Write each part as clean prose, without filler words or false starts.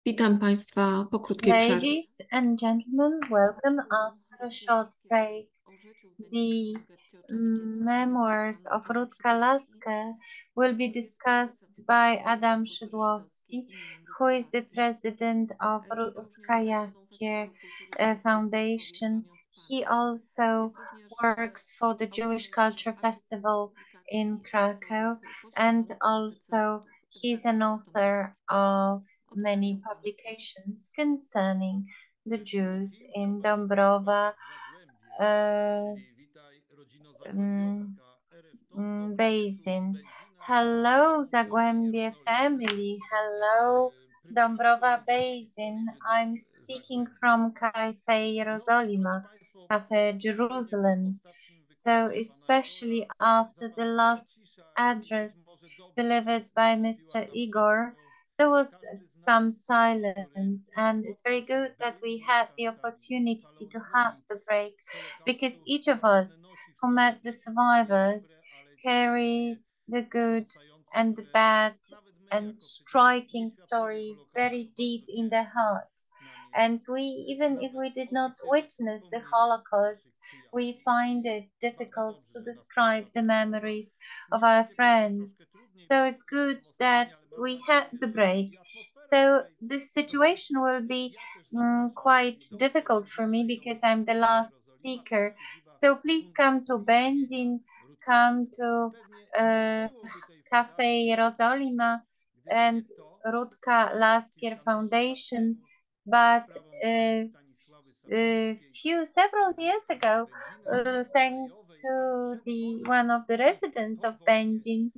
Witam Państwa po krótkiej przerwie. Ladies and gentlemen, welcome after a short break. The memoirs of Rutka Laske will be discussed by Adam Szydłowski, who is the president of Rutka Jaskier Foundation. He also works for the Jewish Culture Festival in Krakow, and also he's an author of many publications concerning the Jews in Dąbrowa Basin. Hello, Zagłębie family. Hello, Dąbrowa Basin. I'm speaking from Cafe Jerozolima, Cafe Jerusalem. So especially after the last address delivered by Mr. Igor, there was some silence, and it's very good that we had the opportunity to have the break, because each of us who met the survivors carries the good and the bad and striking stories very deep in their heart. And we, even if we did not witness the Holocaust, we find it difficult to describe the memories of our friends. So it's good that we had the break. So this situation will be quite difficult for me because I'm the last speaker. So please come to Benzin, come to Cafe Jerozolima and Rutka Laskier Foundation. But several years ago, thanks to the one of the residents of Benzin,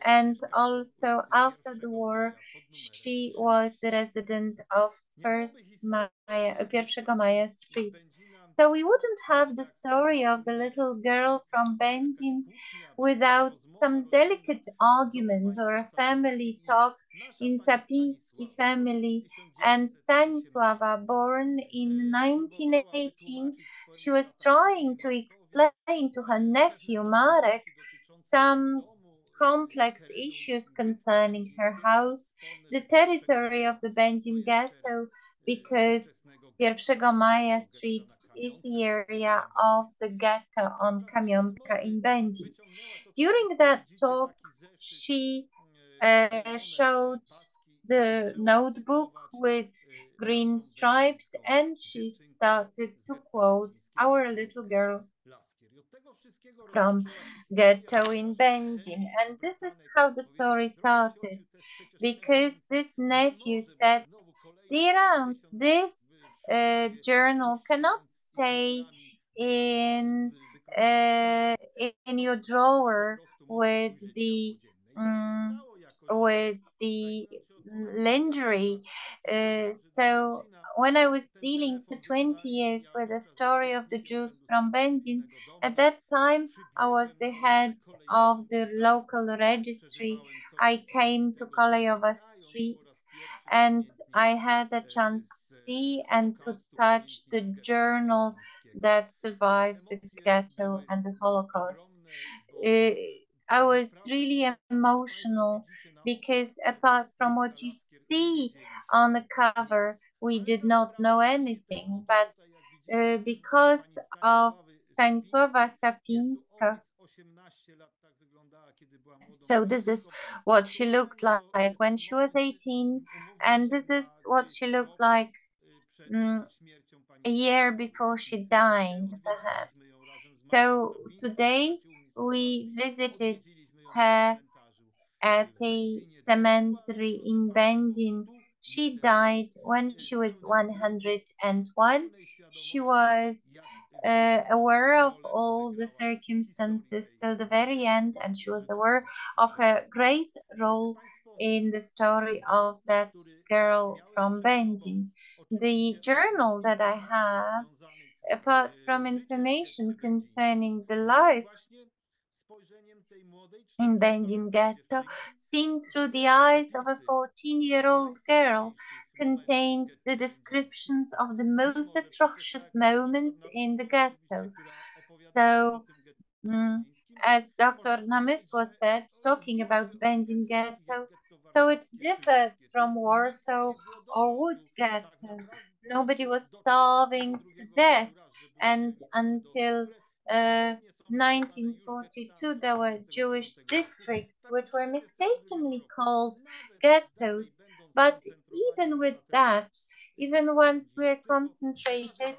and also after the war, she was the resident of Pierwszego Maja Street. So we wouldn't have the story of the little girl from Benzin without some delicate argument or a family talk in Sapiński family. And Stanisława, born in 1918, she was trying to explain to her nephew Marek some complex issues concerning her house, the territory of the Benzin ghetto, because Pierwszego Maja Street is the area of the ghetto on Kamionka in Benzin. During that talk, she showed the notebook with green stripes, and she started to quote Our Little Girl from Ghetto in Benzin. And this is how the story started, because this nephew said, "Dear aunt, this journal cannot stay in your drawer um, with the lingerie." So when I was dealing for 20 years with the story of the Jews from Benzin, at that time I was the head of the local registry. I came to Kolejowa Street, and I had a chance to see and to touch the journal that survived the ghetto and the Holocaust. Uh, I was really emotional because apart from what you see on the cover, we did not know anything. But because of Stanisława Sapińska, so this is what she looked like when she was 18, and this is what she looked like a year before she died, perhaps. So today we visited her at a cemetery in Benzin. She died when she was 101. She was aware of all the circumstances till the very end, and she was aware of her great role in the story of that girl from Benzin. The journal that I have, apart from information concerning the life in Benzin Ghetto, seen through the eyes of a 14-year-old girl, contained the descriptions of the most atrocious moments in the ghetto. So, as Dr. Namysło said, talking about Benzin Ghetto, So it differed from Warsaw or Wood ghetto. Nobody was starving to death, and until 1942 there were Jewish districts which were mistakenly called ghettos. But even with that, even once we're concentrated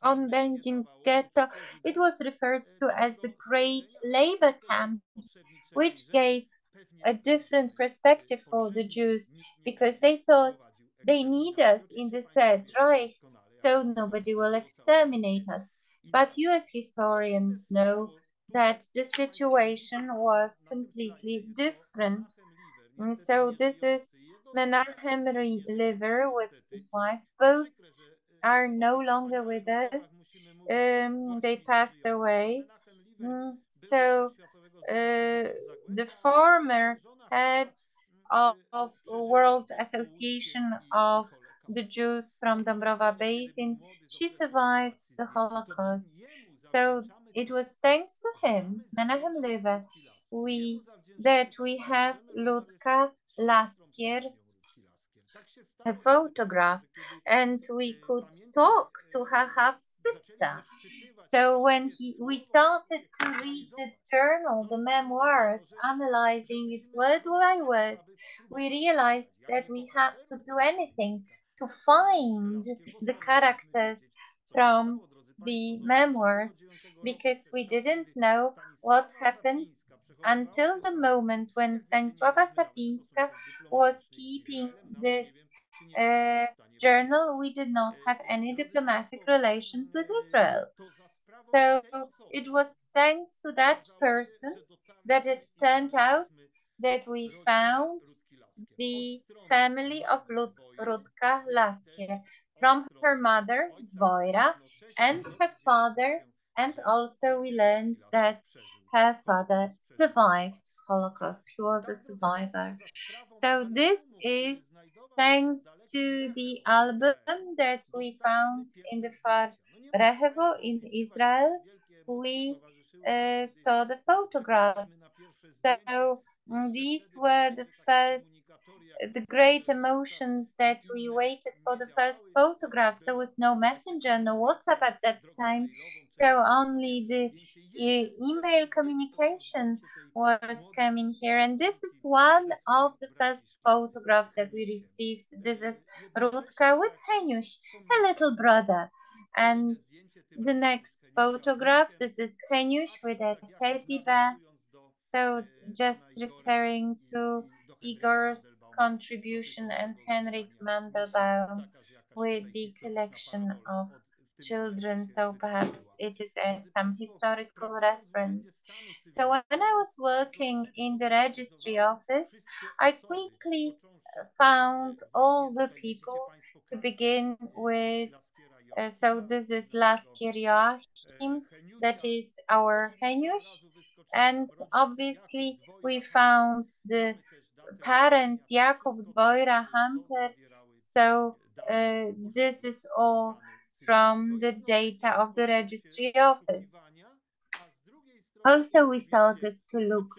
on Będzin ghetto, it was referred to as the Great Labor Camps, which gave a different perspective for the Jews because they thought they need us in the Third Reich, so nobody will exterminate us. But US historians know that the situation was completely different. And so this is Menachem Lever with his wife. Both are no longer with us. They passed away. The former head of World Association of the Jews from Dąbrowa Basin, she survived the Holocaust. So it was thanks to him, Menachem Lever, we have Ludka Laskier, a photograph, and we could talk to her half sister. So when we started to read the journal, the memoirs, analyzing it word by word, we realized that we had to do anything to find the characters from the memoirs because we didn't know what happened until the moment when Stanisława Sapińska was keeping this uh, journal. We did not have any diplomatic relations with Israel. So it was thanks to that person that it turned out that we found the family of Rudka Laskier from her mother, Dwoira, and her father, and also we learned that her father survived Holocaust. He was a survivor. So this is thanks to the album that we found in the Far Rehevo in Israel. We saw the photographs. So these were the great emotions that we waited for the first photographs. There was no messenger, no WhatsApp at that time, so only the email communication was coming here. And this is one of the first photographs that we received. This is Rutka with Heniusz, her little brother. And the next photograph, this is Heniusz with a teddy bear. So just referring to Igor's contribution and Henrik Mandelbaum with the collection of children. So perhaps it is some historical reference. So when I was working in the registry office, I quickly found all the people to begin with. So this is Laskier Joachim, that is our Heniusz, and obviously we found the parents Jakub, Dwoira, Hamper. So this is all from the data of the registry office. Also, we started to look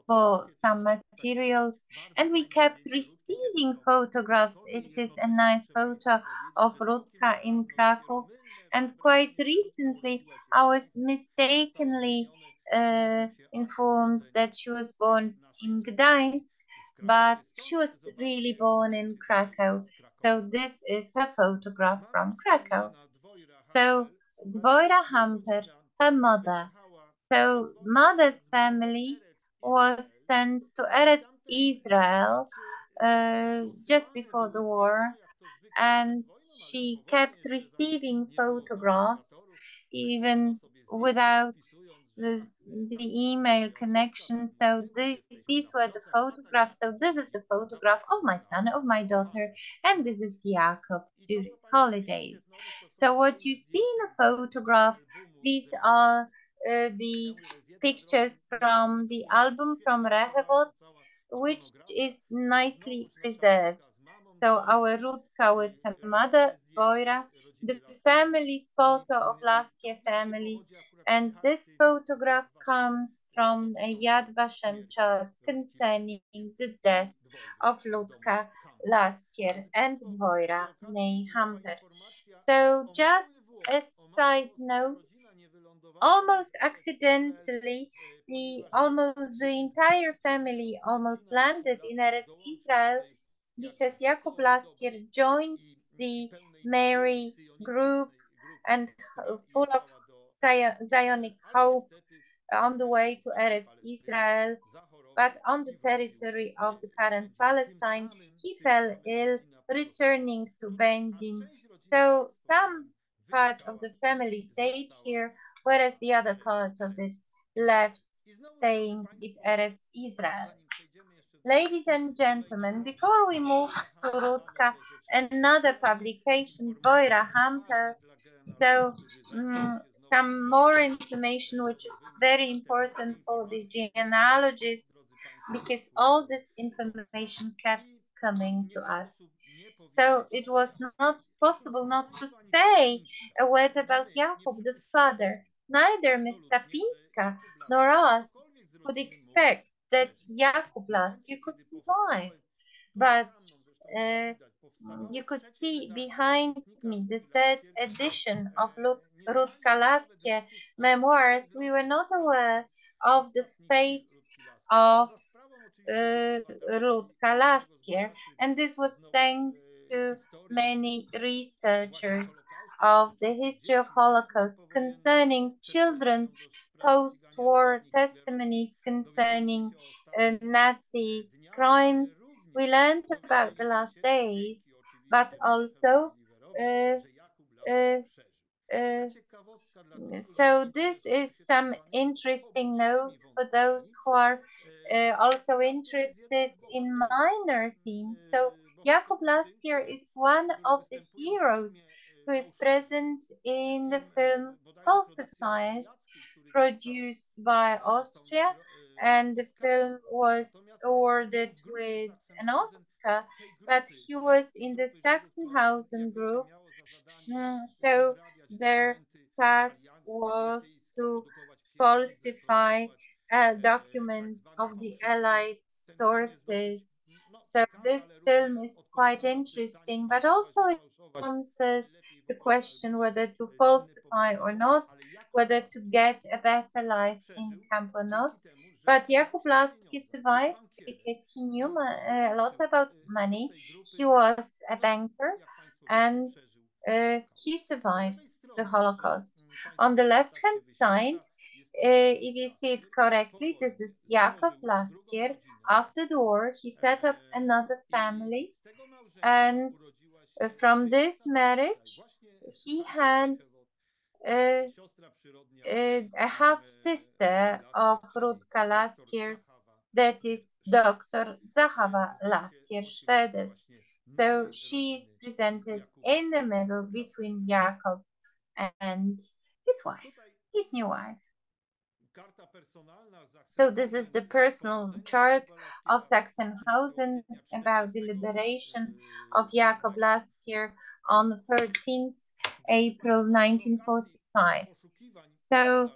for some materials and we kept receiving photographs. It is a nice photo of Rutka in Krakow, and quite recently I was mistakenly informed that she was born in Gdańsk, but she was really born in Krakow. So this is her photograph from Krakow. So Dwoira Hamper, her mother. So mother's family was sent to Eretz Israel just before the war, and she kept receiving photographs even without the email connection. So these were the photographs. So this is the photograph of my son, of my daughter, and this is Jakob during holidays. So what you see in the photograph, these are the pictures from the album from Rehovot, which is nicely preserved. So our Rutka with her mother, Dwoira, the family photo of Laskier family, And this photograph comes from a Yad Vashem chart concerning the death of Ludka Laskier and Dwojra Ney Hamper. So just a side note, almost accidentally, the entire family almost landed in Eretz Israel because Jakub Laskier joined the Mary group and full of Zionic hope on the way to Eretz Israel, but on the territory of the current Palestine, he fell ill, returning to Bengin. So some part of the family stayed here, whereas the other part of it left, staying in Eretz Israel. Ladies and gentlemen, before we move to Rutka, another publication, Dwojra Hampel, so some more information which is very important for the genealogists because all this information kept coming to us. So it was not possible not to say a word about Jakub, the father. Neither Miss Sapinska nor us could expect that Jakub Laski could survive. But uh, you could see behind me the third edition of Rutka Laskie memoirs. We were not aware of the fate of Rutka Laskier, and this was thanks to many researchers of the history of Holocaust concerning children, post-war testimonies concerning Nazis' crimes. We learned about the last days, but also uh, uh, uh, so this is some interesting note for those who are also interested in minor themes. So Jakub Laskier is one of the heroes who is present in the film Falsifiers, produced by Austria, and the film was awarded with an Oscar, but he was in the Sachsenhausen group. So their task was to falsify documents of the Allied sources. So this film is quite interesting, but also it answers the question whether to falsify or not, whether to get a better life in camp or not. But Jakub Lasky survived because he knew a lot about money. He was a banker and he survived the Holocaust. On the left-hand side, if you see it correctly, this is Jakub Laskier. After the war, he set up another family, and from this marriage, he had uh, a half-sister of Rutka Laskier, that is Dr. Zachawa Laskier-Schwedes. So she is presented in the middle between Jakob and his wife, his new wife. So this is the personal chart of Sachsenhausen about the liberation of Jakob Laskier on 13th April 1945. So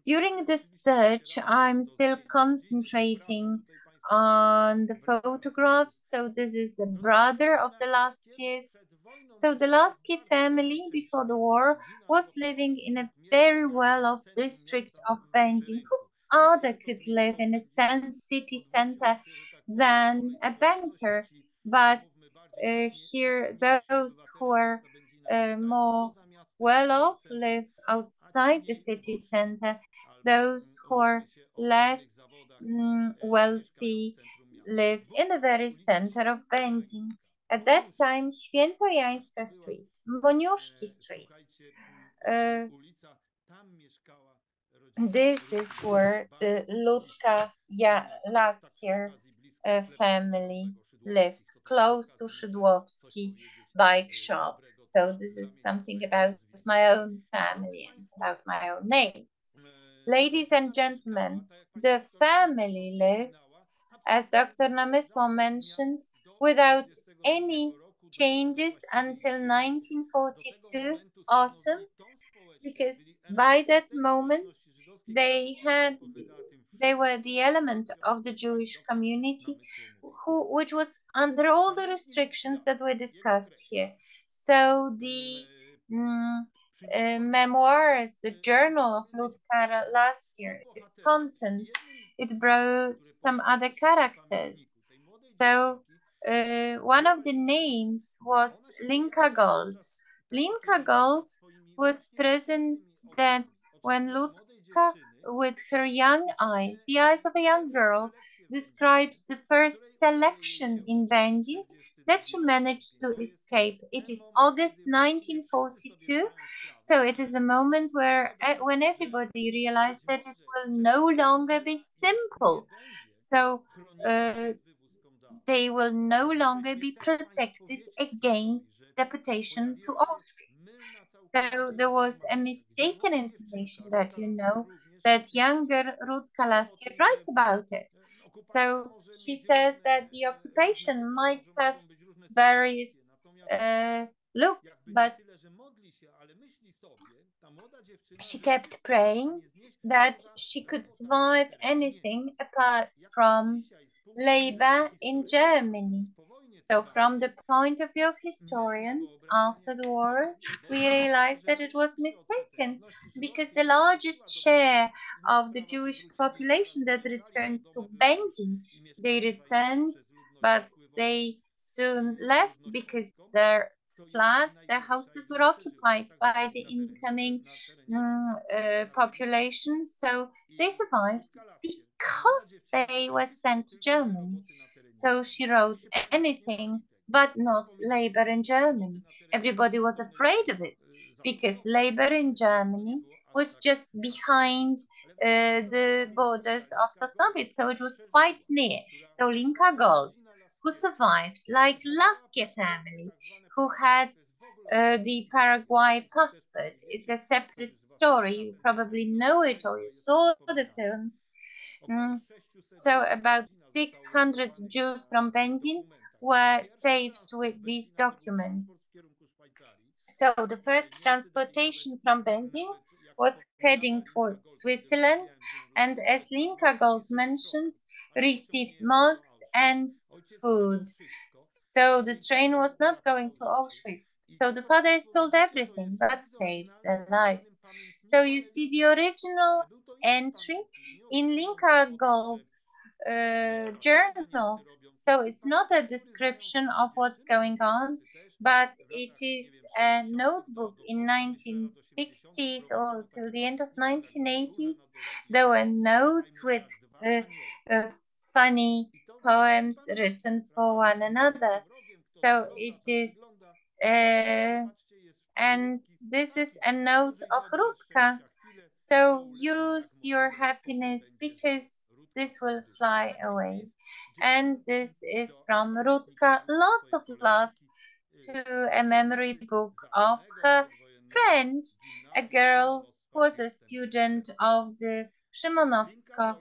during this search, I'm still concentrating on the photographs. So this is the brother of the Laskies. So the Lasky family before the war was living in a very well-off district of Beijing. Who other could live in a city center than a banker? But here, those who are more well-off live outside the city center. Those who are less wealthy live in the very center of Beijing. At that time, Świętojańska Street, Moniuszki Street. This is where the Ludka Laskier family lived, close to Szydłowski bike shop. So this is something about my own family and about my own name. Ladies and gentlemen, the family lived, as Dr. Namysło mentioned, without any changes until 1942 autumn. because by that moment they had they were the element of the Jewish community which was under all the restrictions that were discussed here. So the mm, memoirs, the journal of Ludka last year, its content, it brought some other characters. So one of the names was Linka Gold. Linka Gold was present that when Ludka, with her young eyes, the eyes of a young girl, describes the first selection in Bending, that she managed to escape. It is August 1942, so it is a moment where when everybody realized that it will no longer be simple. So uh, they will no longer be protected against deportation to Auschwitz. So there was a mistaken information that that younger Ruth Kalaski writes about it. So she says that the occupation might have various looks, but she kept praying that she could survive anything apart from labor in Germany. So from the point of view of historians, after the war, we realized that it was mistaken because the largest share of the Jewish population that returned to Bengin, they returned, but they soon left because their flats, their houses were occupied by the incoming population. So they survived because they were sent to Germany. So she wrote anything but not labor in Germany. Everybody was afraid of it because labor in Germany was just behind the borders of Sosnowiec, so it was quite near. So Linka Gold, who survived, like Laskie family, who had the Paraguay passport. It's a separate story. You probably know it or you saw the films. Mm. So about 600 Jews from Benzin were saved with these documents. So the first transportation from Benzin was heading towards Switzerland, and as Linka Gold mentioned, received mugs and food. So the train was not going to Auschwitz. So the fathers sold everything but saved their lives. So you see the original entry in Linka Gold journal. So it's not a description of what's going on, but it is a notebook in 1960s or till the end of 1980s. There were notes with uh, uh, funny poems written for one another. So it is, and this is a note of Rutka. So use your happiness because this will fly away. And this is from Rutka. Lots of love to a memory book of her friend, a girl who was a student of the Szymonowska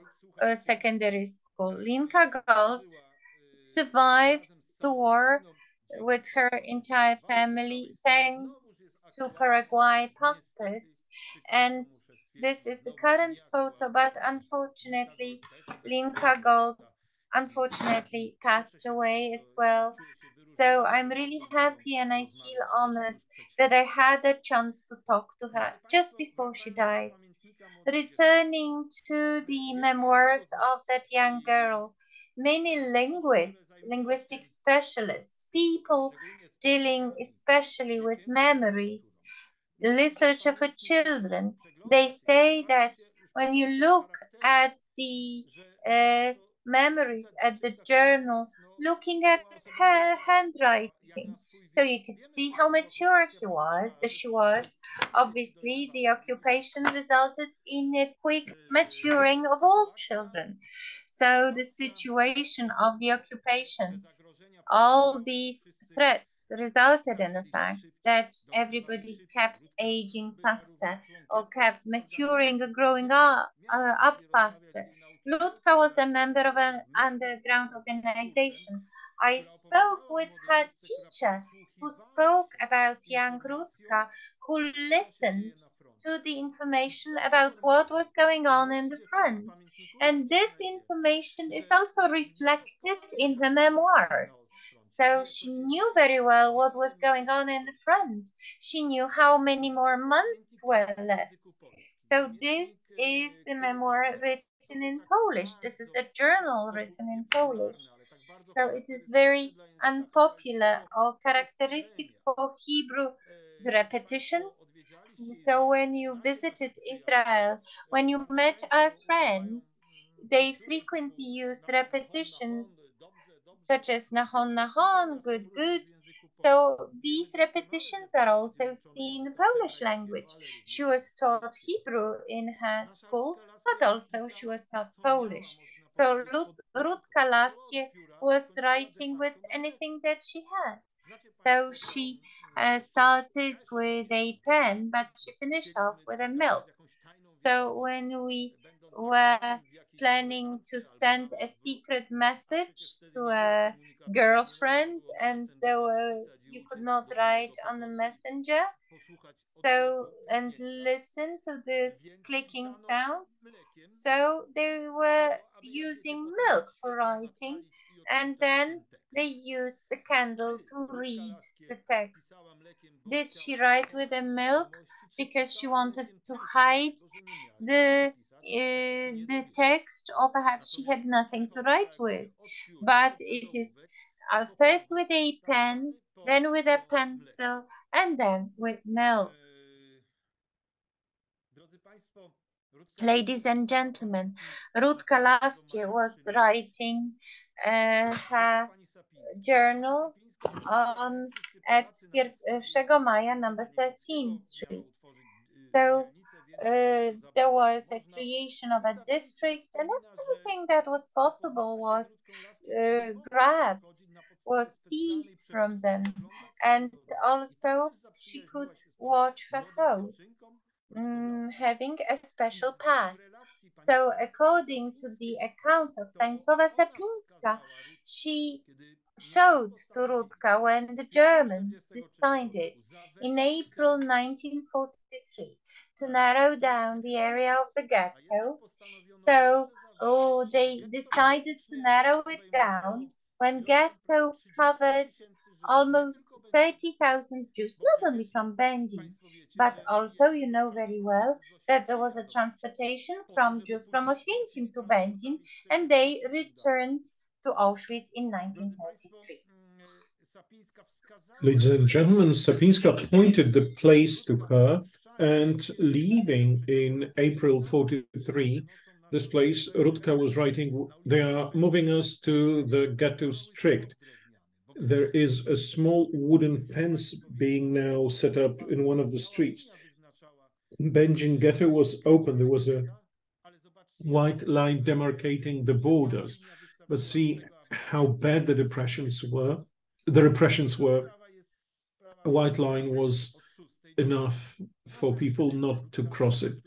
Secondary School. Linka Gold survived the war with her entire family thanks to Paraguay passports. And this is the current photo, but unfortunately, Linka Gold unfortunately passed away as well. So I'm really happy and I feel honored that I had a chance to talk to her just before she died. Returning to the memoirs of that young girl, many linguists, linguistic specialists, people dealing especially with memories, literature for children, they say that when you look at the uh, memories, at the journal, looking at her handwriting, so you could see how mature she was. Obviously, the occupation resulted in a quick maturing of all children. So the situation of the occupation, all these threats resulted in the fact that everybody kept aging faster or kept maturing or growing up faster. Lutka was a member of an underground organization. I spoke with her teacher who spoke about young Rutka, who listened to the information about what was going on in the front. And this information is also reflected in her memoirs. So she knew very well what was going on in the front. She knew how many more months were left. So this is the memoir written in Polish. This is a journal written in Polish. So it is very unpopular or characteristic for Hebrew, the repetitions. So when you visited Israel, when you met our friends, they frequently used repetitions such as nahon nahon, good good. So these repetitions are also seen in the Polish language. She was taught Hebrew in her school, but also she was taught Polish. So Rutka Laskie was writing with anything that she had. So she started with a pen, but she finished off with a milk. So when we were planning to send a secret message to a girlfriend and you could not write on the messenger, so and listen to this clicking sound, so they were using milk for writing, and then they used the candle to read the text. Did she write with the milk because she wanted to hide the text, or perhaps she had nothing to write with? But it is first with a pen, then with a pencil, and then with milk. Ladies and gentlemen, Ruth Kalaskie was writing her journal on at 1 Maja number 13 Street. So there was a creation of a district, and everything that was possible was grabbed, was seized from them. And also she could watch her house, having a special pass. So according to the accounts of Stanisława Sapinska, she showed to Rutka when the Germans decided in April 1943 to narrow down the area of the ghetto. So they decided to narrow it down when ghetto covered almost 30,000 Jews, not only from Będzin, but also you know very well that there was a transportation from Jews from Oświęcim to Będzin, and they returned to Auschwitz in 1933. Ladies and gentlemen, Sapinska pointed the place to her, and leaving in April 43, this place, Rutka was writing, they are moving us to the ghetto strict. There is a small wooden fence being now set up in one of the streets. Będzin ghetto was open. There was a white line demarcating the borders. But see how bad the repressions were. A white line was enough for people not to cross it.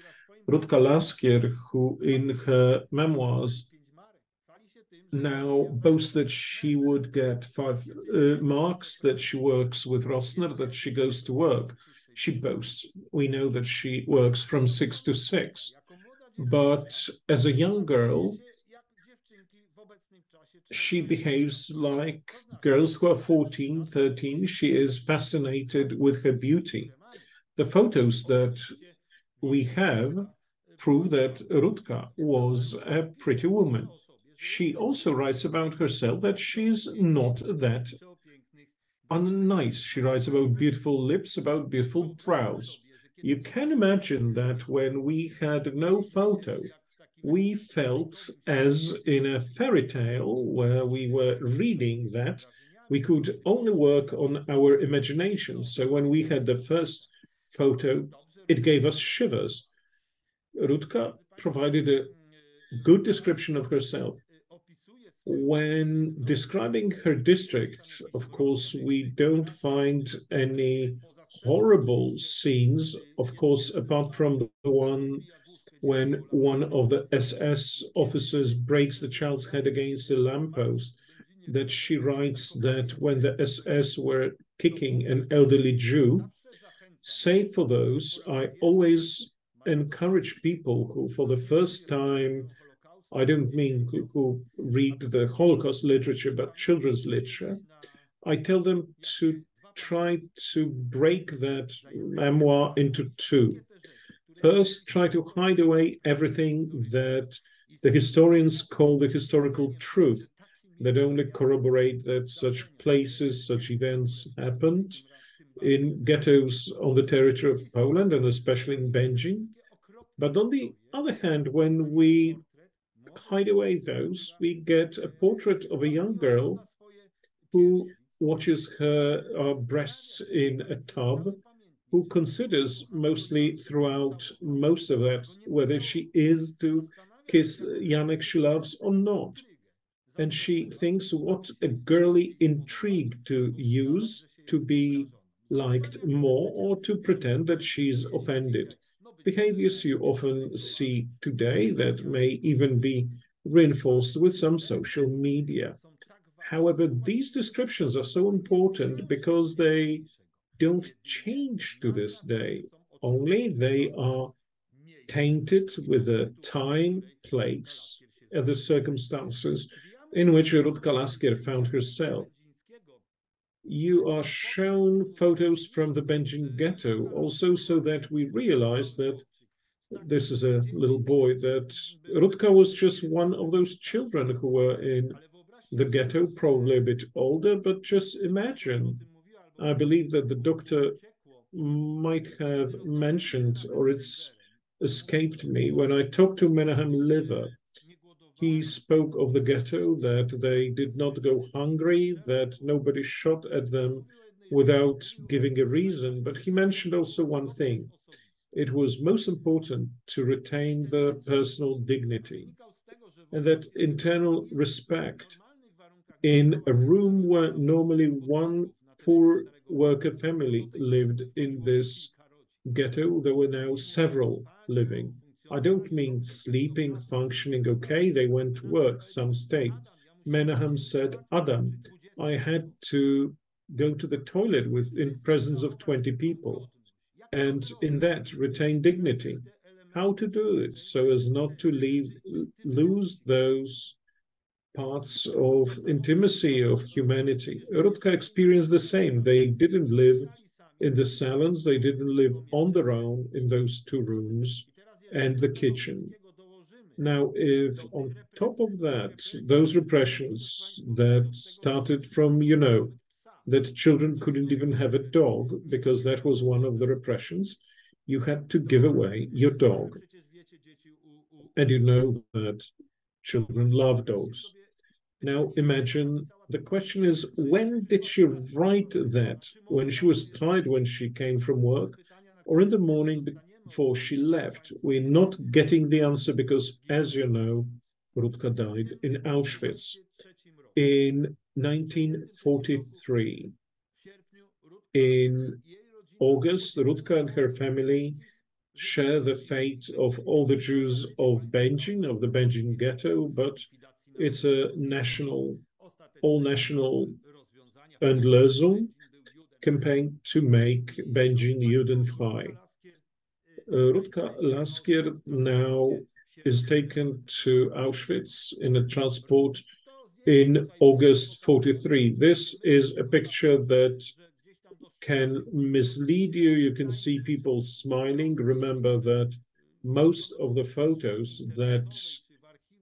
Rutka Laskier, who in her memoirs now boasts that she would get 5 marks, that she works with Rosner, that she goes to work. She boasts. We know that she works from 6 to 6. But as a young girl, she behaves like girls who are 14, 13. She is fascinated with her beauty. The photos that we have prove that Rutka was a pretty woman. She also writes about herself that she's not that unnice. She writes about beautiful lips, about beautiful brows. You can imagine that when we had no photo, we felt as in a fairy tale where we were reading that we could only work on our imagination. So when we had the first photo, it gave us shivers. Rutka provided a good description of herself. When describing her district, of course, we don't find any horrible scenes, of course, apart from the one when one of the SS officers breaks the child's head against the lamppost, that she writes that when the SS were kicking an elderly Jew, save for those, I always encourage people who, for the first time, I don't mean who read the Holocaust literature, but children's literature, I tell them to try to break that memoir into two. First, try to hide away everything that the historians call the historical truth, that only corroborate that such places, such events happened in ghettos on the territory of Poland, and especially in Będzin. But on the other hand, when we hide away those, we get a portrait of a young girl who watches her breasts in a tub, who considers mostly throughout most of that whether she is to kiss Janek she loves or not. And she thinks what a girly intrigue to use to be liked more or to pretend that she's offended. Behaviors you often see today that may even be reinforced with some social media. However, these descriptions are so important because they don't change to this day, only they are tainted with the time, place, and the circumstances in which Rutka Laskier found herself. You are shown photos from the Będzin ghetto also so that we realize that this is a little boy, that Rutka was just one of those children who were in the ghetto, probably a bit older, but just imagine. I believe that the doctor might have mentioned, or it's escaped me, when I talked to Menahem Liver, he spoke of the ghetto, that they did not go hungry, that nobody shot at them without giving a reason. But he mentioned also one thing. It was most important to retain the personal dignity and that internal respect. In a room where normally one poor worker family lived in this ghetto, there were now several living. I don't mean sleeping, functioning okay. They went to work, some stayed. Menahem said, Adam, I had to go to the toilet in presence of 20 people, and in that retain dignity. How to do it so as not to lose those parts of intimacy, of humanity. Rutka experienced the same. They didn't live in the salons, they didn't live on their own in those two rooms and the kitchen. Now, if on top of that, those repressions that started from, that children couldn't even have a dog because that was one of the repressions, you had to give away your dog. And you know that children love dogs. Now imagine, the question is, when did she write that? When she was tired when she came from work, or in the morning before she left? We're not getting the answer because, as you know, Rutka died in Auschwitz in 1943. In August, Rutka and her family share the fate of all the Jews of Będzin, of the Będzin ghetto, but it's a all-national Endlösung campaign to make Będzin Judenfrei. Rutka Laskier now is taken to Auschwitz in a transport in August 43. This is a picture that can mislead you. You can see people smiling. Remember that most of the photos that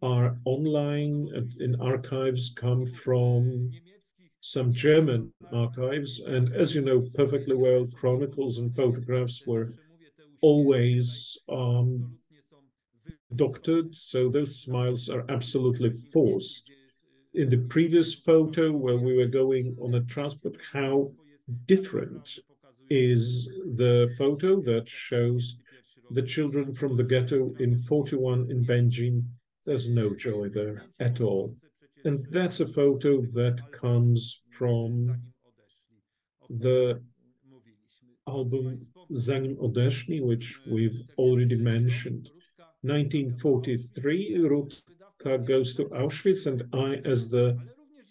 are online in archives come from some German archives. And as you know perfectly well, chronicles and photographs were always doctored, so those smiles are absolutely forced. In the previous photo where we were going on a transport, how different is the photo that shows the children from the ghetto in 41 in Będzin? There's no joy there at all. And that's a photo that comes from the album Zanim Odeszli, which we've already mentioned. 1943, Rutka goes to Auschwitz, and I, as the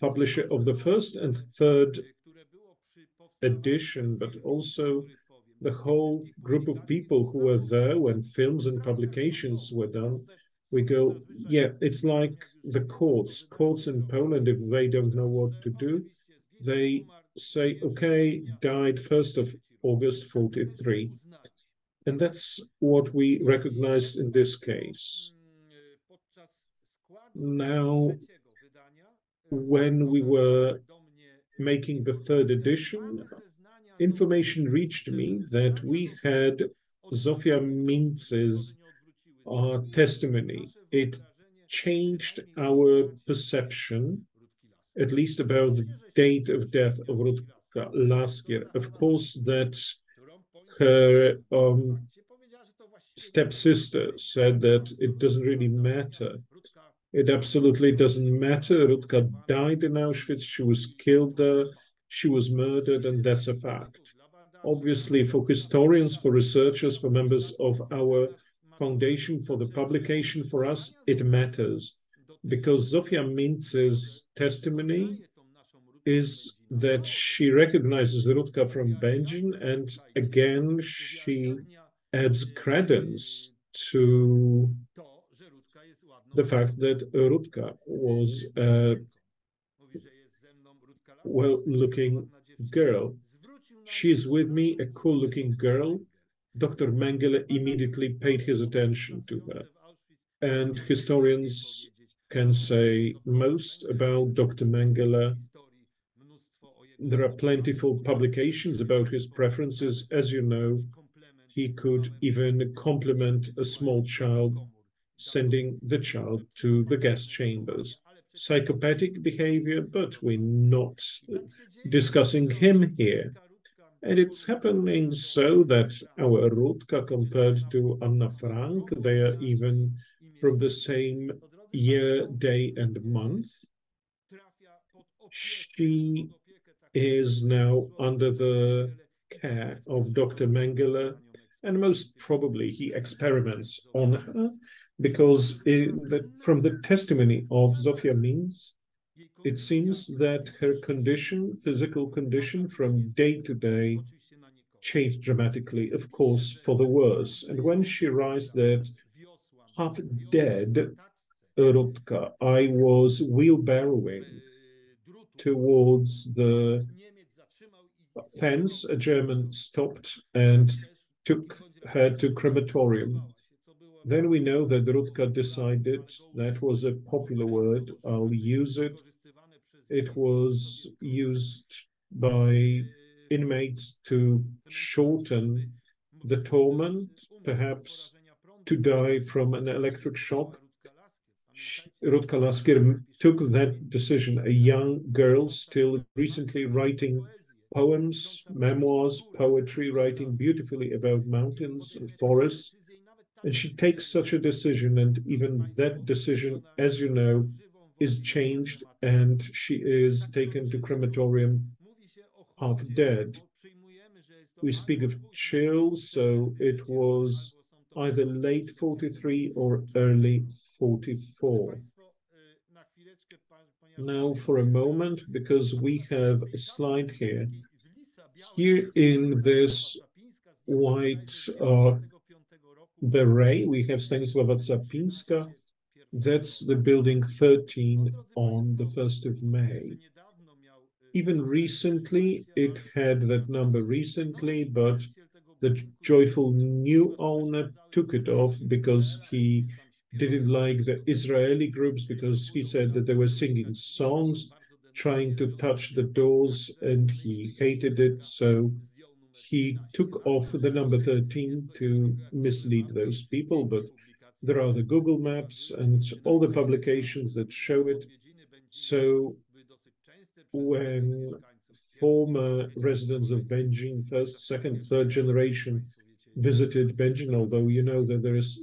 publisher of the first and third edition, but also the whole group of people who were there when films and publications were done, we go, yeah, it's like the courts. Courts in Poland, if they don't know what to do, they say, okay, died 1st of August 43. And that's what we recognize in this case. Now, when we were making the 3rd edition, information reached me that we had Zofia Mintz's testimony. It changed our perception, at least about the date of death of Rutka Laskier. Of course, that her stepsister said that it doesn't really matter. It absolutely doesn't matter. Rutka died in Auschwitz. She was killed there. She was murdered, and that's a fact. Obviously, for historians, for researchers, for members of our foundation, for the publication, for us, it matters. Because Zofia Mintz's testimony is that she recognizes Rutka from Benjin, and again, she adds credence to the fact that Rutka was a well-looking girl. She's with me, a cool-looking girl. Dr. Mengele immediately paid his attention to her. And historians can say most about Dr. Mengele. There are plentiful publications about his preferences. As you know, he could even compliment a small child, sending the child to the gas chambers. Psychopathic behavior, but we're not discussing him here. And it's happening so that our Rutka, compared to Anna Frank, they are even from the same year, day, and month. She is now under the care of Dr. Mengele, and most probably he experiments on her, because from the testimony of Zofia Mintz, it seems that her condition, physical condition, from day to day changed dramatically, of course, for the worse. And when she writes that half dead, Rutka, I was wheelbarrowing towards the fence, a German stopped and took her to crematorium. Then we know that Rutka decided, that was a popular word, I'll use it. It was used by inmates to shorten the torment, perhaps to die from an electric shock. Rutka Laskier took that decision, a young girl still recently writing poems, memoirs, poetry, writing beautifully about mountains and forests. And she takes such a decision, and even that decision, as you know, is changed, and she is taken to crematorium half dead. We speak of chill, so it was either late 43 or early 44. Now for a moment, because we have a slide here. Here in this white beret, we have Stanisława Czapinska. That's the building 13 on the 1st of May. Even recently, it had that number recently, but the joyful new owner took it off because he didn't like the Israeli groups, because he said that they were singing songs, trying to touch the doors, and he hated it. So he took off the number 13 to mislead those people. But there are the Google Maps and all the publications that show it. So when former residents of Benjin, first, second, third generation, visited Benjin, although you know that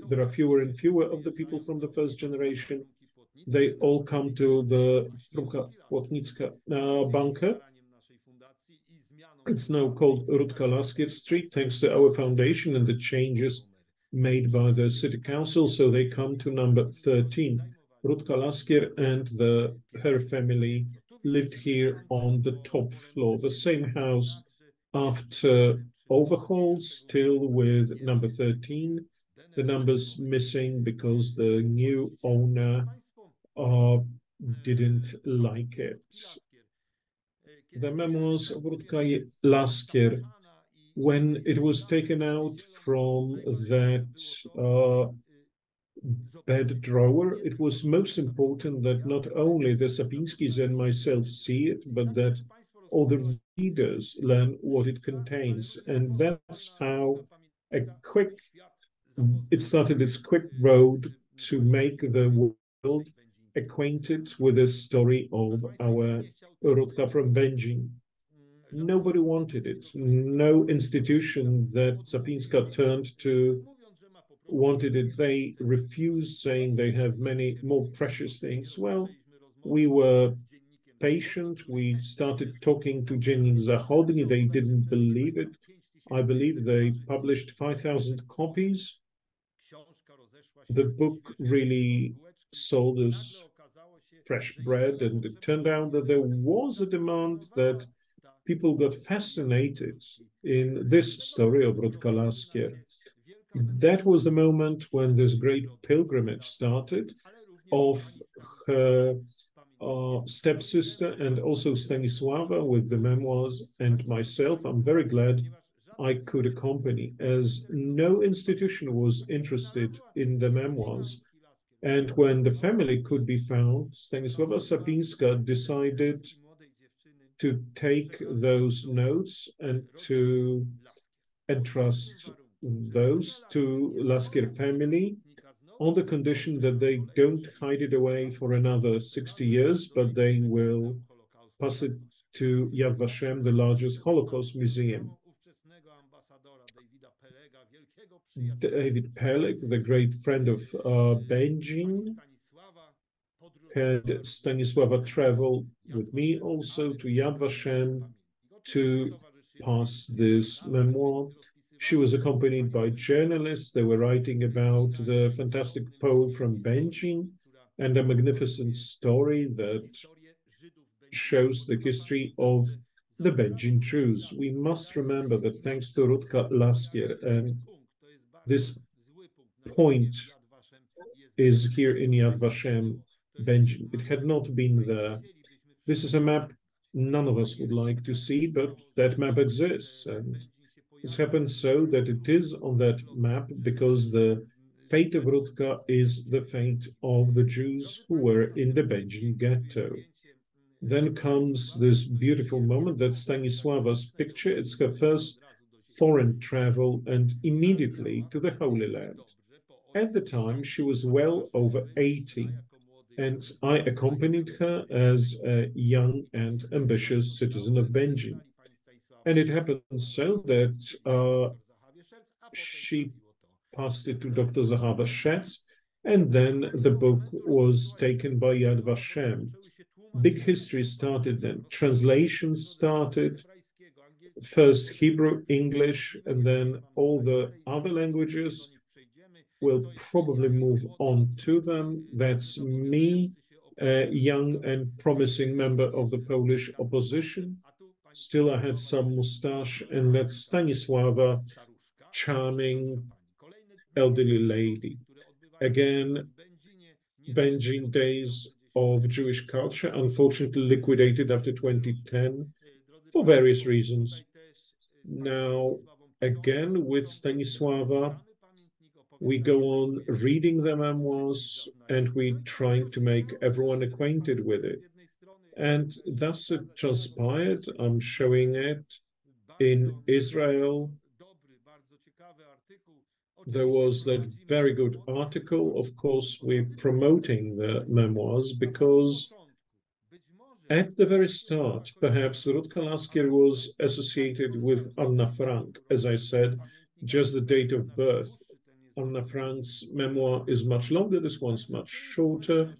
there are fewer and fewer of the people from the first generation, they all come to the Frumka Łotnicka bunker. It's now called Rutka Laskier Street, thanks to our foundation and the changes made by the city council. So they come to number 13. Rutka Laskier and her family lived here on the top floor, the same house after overhaul, still with number 13. The number's missing because the new owner didn't like it. The memoirs of Rutka Laskier, when it was taken out from that bed drawer, it was most important that not only the Sapinskis and myself see it, but that all the readers learn what it contains. And that's how it started its quick road to make the world acquainted with the story of our Rutka from Będzin. Nobody wanted it. No institution that Sapinska turned to wanted it. They refused, saying they have many more precious things. Well, we were patient. We started talking to Dziennik Zachodni. They didn't believe it. I believe they published 5,000 copies. The book really sold us fresh bread, and it turned out that there was a demand, that people got fascinated in this story of Rutka Laskier. That was the moment when this great pilgrimage started of her stepsister and also Stanisława with the memoirs, and myself. I'm very glad I could accompany, as no institution was interested in the memoirs. And when the family could be found, Stanisława Sapinska decided to take those notes and to entrust those to Laskier family on the condition that they don't hide it away for another 60 years, but they will pass it to Yad Vashem, the largest Holocaust museum. David Peleg, the great friend of Będzin, had Stanisława travel with me also to Yad Vashem to pass this memoir. She was accompanied by journalists. They were writing about the fantastic poem from Będzin and a magnificent story that shows the history of the Będzin Jews. We must remember that thanks to Rutka Laskier, and this point is here in Yad Vashem, Będzin. It had not been there. This is a map none of us would like to see, but that map exists. And this happens so that it is on that map because the fate of Rutka is the fate of the Jews who were in the Będzin ghetto. Then comes this beautiful moment, that Stanisława's picture. It's her first foreign travel, and immediately to the Holy Land. At the time, she was well over 80, and I accompanied her as a young and ambitious citizen of Będzin. And it happened so that she passed it to Dr. Zahawa Shetz, and then the book was taken by Yad Vashem. Big history started then. Translations started, first Hebrew, English, and then all the other languages. Will probably move on to them. That's me, a young and promising member of the Polish opposition. Still, I had some mustache, and that's Stanisława, charming elderly lady. Again, Będzin days of Jewish culture, unfortunately liquidated after 2010 for various reasons. Now, again, with Stanisława, we go on reading the memoirs, and we trying to make everyone acquainted with it. And thus it transpired. I'm showing it in Israel. There was that very good article. Of course, we're promoting the memoirs because at the very start, perhaps Rutka Laskier was associated with Anna Frank. As I said, just the date of birth. Anna Frank's memoir is much longer, this one's much shorter.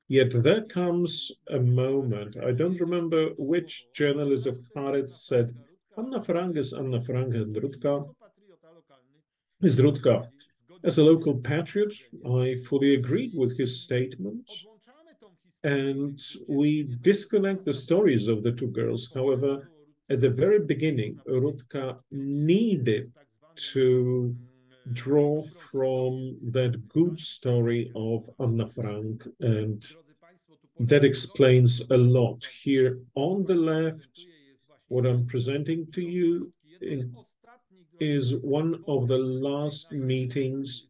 Yet there comes a moment, I don't remember which journalist of Haaretz said, Anna Frank is Anna Frank and Rutka is Rutka. As a local patriot, I fully agreed with his statement. And we disconnect the stories of the two girls. However, At the very beginning, Rutka needed to draw from that good story of Anna Frank, and that explains a lot. Here on the left, what I'm presenting to you is one of the last meetings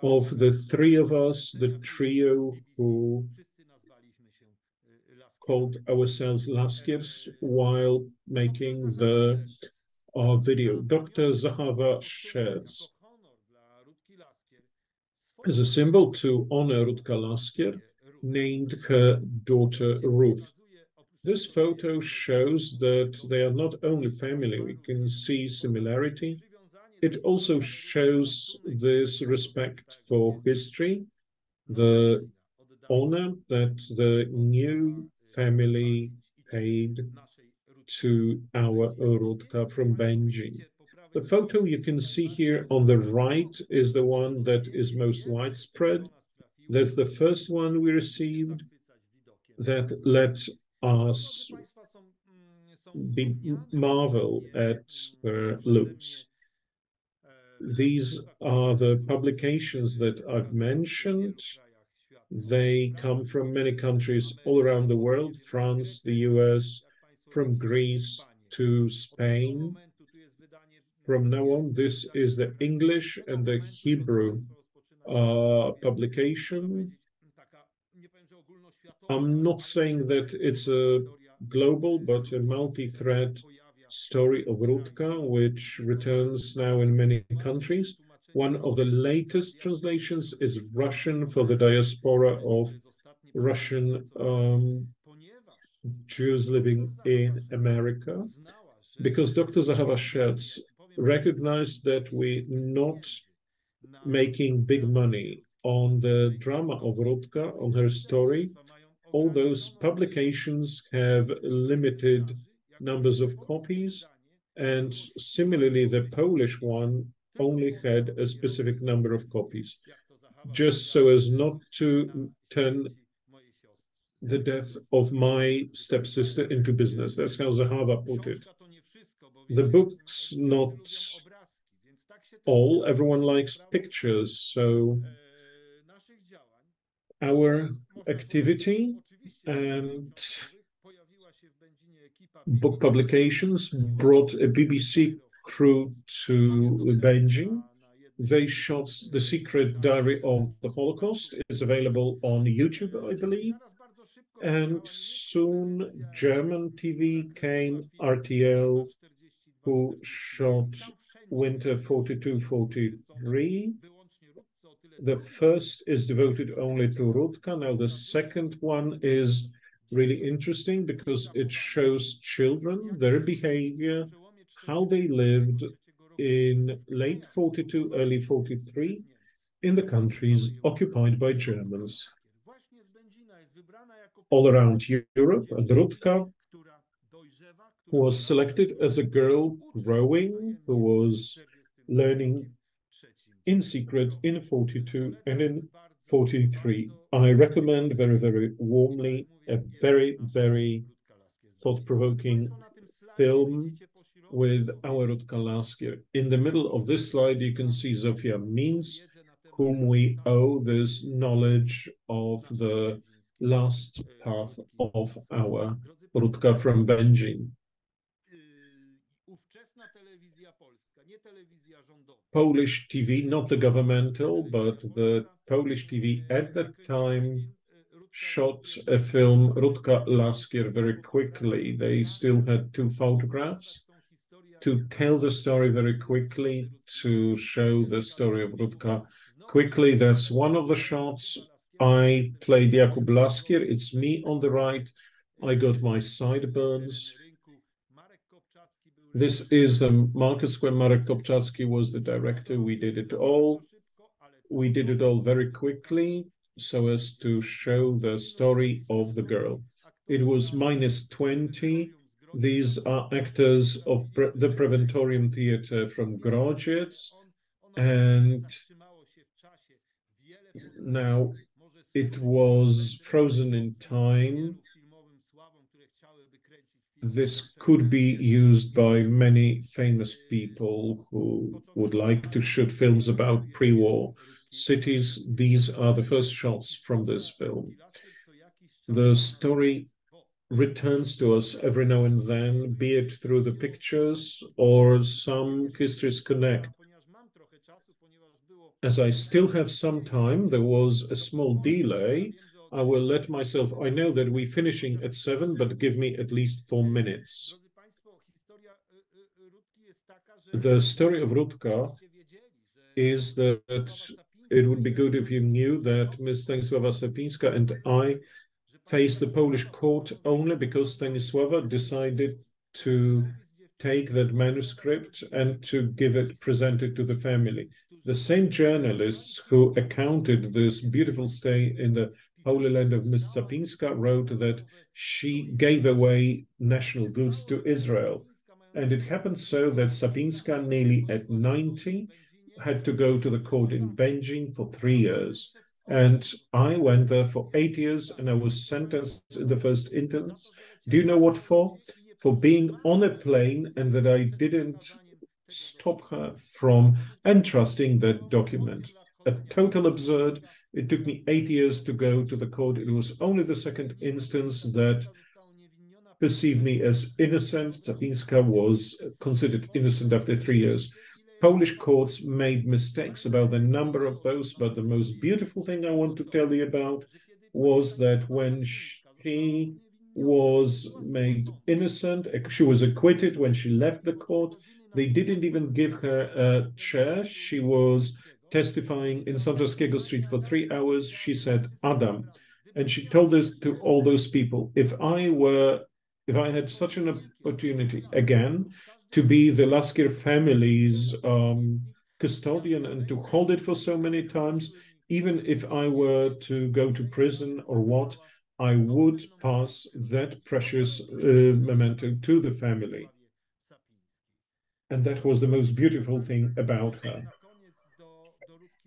of the three of us, the trio who called ourselves Laskiers while making the video. Dr. Zahava Scherz, as a symbol to honor Rutka Laskier, named her daughter Ruth. This photo shows that they are not only family, we can see similarity. It also shows this respect for history, the honor that the new family paid to our Rutka from Benjin. The photo you can see here on the right is the one that is most widespread. That's the first one we received that let us marvel at her looks. These are the publications that I've mentioned. They come from many countries all around the world, France, the US, from Greece to Spain. From now on, this is the English and the Hebrew publication. I'm not saying that it's a global, but a multi-thread story of Rutka, which returns now in many countries. One of the latest translations is Russian for the diaspora of Russian Jews living in America, because Dr. Zahava Scherz recognized that we're not making big money on the drama of Rutka, on her story. All those publications have limited numbers of copies, and similarly, the Polish one only had a specific number of copies, just so as not to turn the death of my stepsister into business. That's how Zahava put it. The book's not all. Everyone likes pictures, so our activity and book publications brought a BBC crew to Beijing. They shot The Secret Diary of the Holocaust. It's available on YouTube, I believe. And soon German TV came, RTL, who shot Winter 42-43. The first is devoted only to Rutka. Now, the second one is really interesting because it shows children, their behavior, how they lived in late 42, early 43 in the countries occupied by Germans. All around Europe, and Rutka was selected as a girl growing, who was learning in secret in 42 and in 43. I recommend very, very warmly a very, very thought-provoking film with our Rutka Laskier. In the middle of this slide, you can see Zofia Means, whom we owe this knowledge of the last path of our Rutka from Benjin. Polish TV, not the governmental, but the Polish TV at that time shot a film, Rutka Laskier, very quickly. They still had two photographs to tell the story very quickly, to show the story of Rutka quickly. That's one of the shots. I played Jakub Laskier. It's me on the right. I got my sideburns. This is the Market Square. Marek Kopczacki was the director. We did it all. We did it all very quickly so as to show the story of the girl. It was -20. These are actors of the Preventorium Theatre from Grodziec. And now it was frozen in time. this could be used by many famous people who would like to shoot films about pre-war cities. These are the first shots from this film. The story returns to us every now and then, be it through the pictures or some histories connect. As I still have some time, there was a small delay. I will let myself, I know that we're finishing at 7, but give me at least 4 minutes. The story of Rutka is that it would be good if you knew that Ms. Stanisława Sepińska and I faced the Polish court only because Stanisława decided to take that manuscript and to present it to the family. The same journalists who accounted this beautiful stay in the Holy Land of Ms. Sapinska wrote that she gave away national goods to Israel. And it happened so that Sapinska, nearly at 90, had to go to the court in Benjin for 3 years. And I went there for 8 years and I was sentenced in the first instance. Do you know what for? For being on a plane and that I didn't stop her from entrusting that document. A total absurd. It took me 8 years to go to the court. It was only the second instance that perceived me as innocent. Sapinska was considered innocent after 3 years. Polish courts made mistakes about the number of those, but the most beautiful thing I want to tell you about was that when she was made innocent, she was acquitted when she left the court. They didn't even give her a chair. She was testifying in Sandraskiego Street for 3 hours. She said, Adam. And she told this to all those people. If I had such an opportunity again to be the Lasker family's custodian and to hold it for so many times, even if I were to go to prison or what, I would pass that precious memento to the family. And that was the most beautiful thing about her.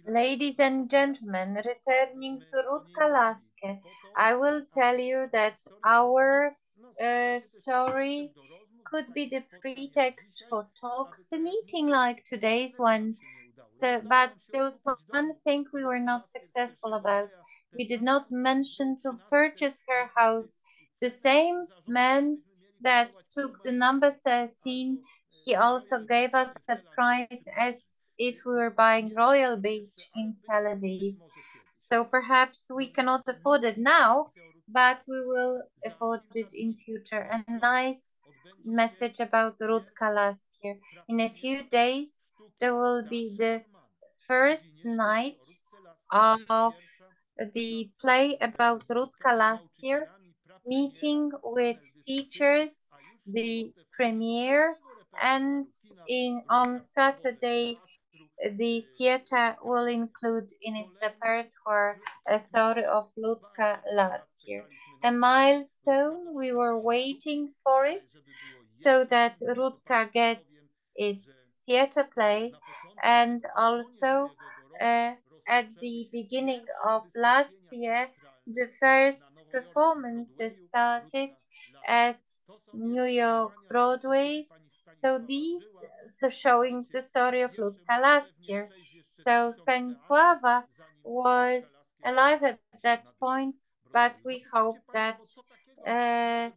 Ladies and gentlemen, returning to Rutka Lasker, I will tell you that our story could be the pretext for talks, for meeting like today's one. So, but there was one thing we were not successful about. We did not mention to purchase her house. The same man that took the number 13, he also gave us a price as if we were buying Royal Beach in Tel Aviv. So perhaps we cannot afford it now, but we will afford it in future. A nice message about Rutka Lasker. In a few days, there will be the first night of the play about Rutka Lasker, meeting with teachers, the premiere, and on Saturday the theatre will include in its repertoire a story of Ludka Lasker. A milestone, we were waiting for it so that Rutka gets its theatre play, and also at the beginning of last year the first performances started at New York Broadways. So these showing the story of Ludka Lasker. So Stanisława was alive at that point, but we hope that uh,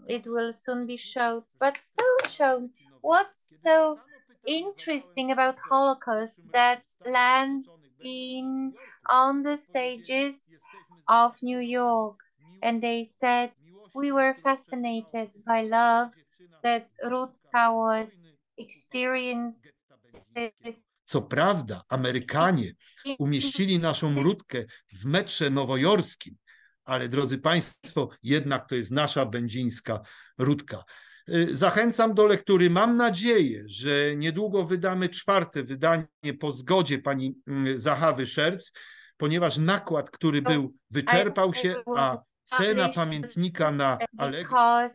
it will soon be shown. But so shown, what's so interesting about Holocaust that lands in on the stages of New York, and they said we were fascinated by love that Rutka was experiencing. Co prawda, Amerykanie umieścili naszą Rutkę w metrze nowojorskim, ale drodzy Państwo, jednak to jest nasza będzińska Rutka. Zachęcam do lektury. Mam nadzieję, że niedługo wydamy 4. wydanie po zgodzie pani Zachawy Szerc, ponieważ nakład, który był, wyczerpał się, a cena pamiętnika na Allegro...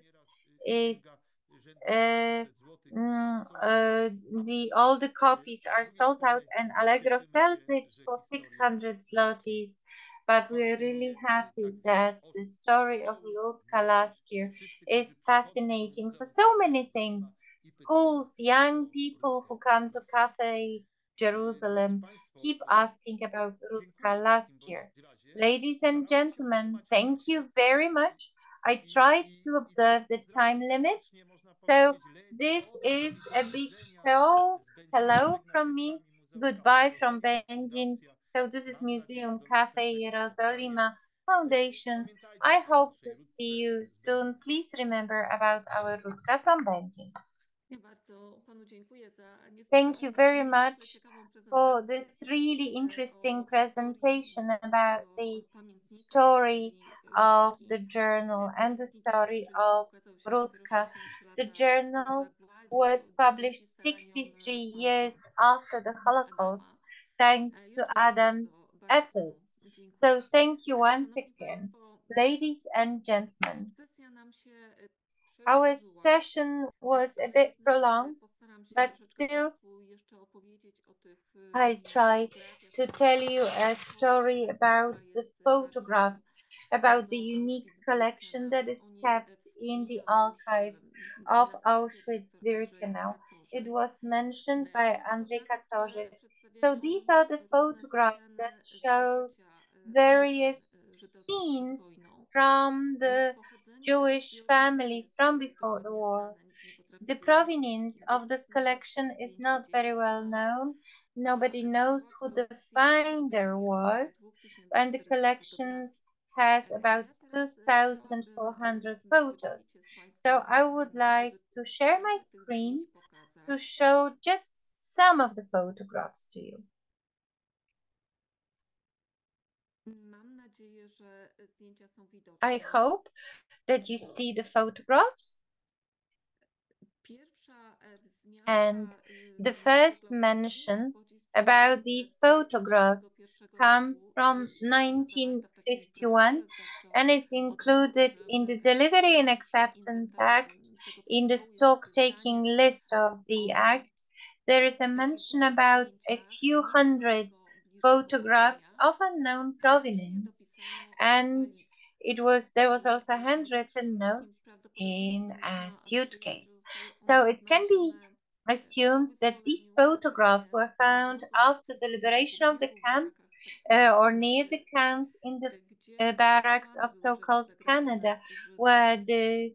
All the copies are sold out and Allegro sells it for 600 zlotys. but we're really happy that the story of Ludka last year is fascinating for so many things. Schools, young people who come to Cafe Jerusalem keep asking about Rutka last year. Ladies and gentlemen, thank you very much. I tried to observe the time limit, so this is a big hello from me, goodbye from Benjin. So this is Museum Cafe Jerozolima Foundation. I hope to see you soon. Please remember about our Rutka from Benjin. Thank you very much for this really interesting presentation about the story of the journal and the story of Rutka. The journal was published 63 years after the Holocaust, thanks to Adam's efforts. So thank you once again, ladies and gentlemen. Our session was a bit prolonged, but still I try to tell you a story about the photographs, about the unique collection that is kept in the archives of Auschwitz-Birkenau. It was mentioned by Andrzej Kaczorzyk. So these are the photographs that shows various scenes from the Jewish families from before the war. The provenience of this collection is not very well known. Nobody knows who the finder was, and the collection has about 2,400 photos. So I would like to share my screen to show just some of the photographs to you. I hope that you see the photographs. And the first mention about these photographs comes from 1951, and it's included in the Delivery and Acceptance Act. In the stock-taking list of the Act, there is a mention about a few hundred photographs of unknown provenance, and there was also a handwritten note in a suitcase. So it can be assumed that these photographs were found after the liberation of the camp or near the camp in the barracks of so-called Canada, where the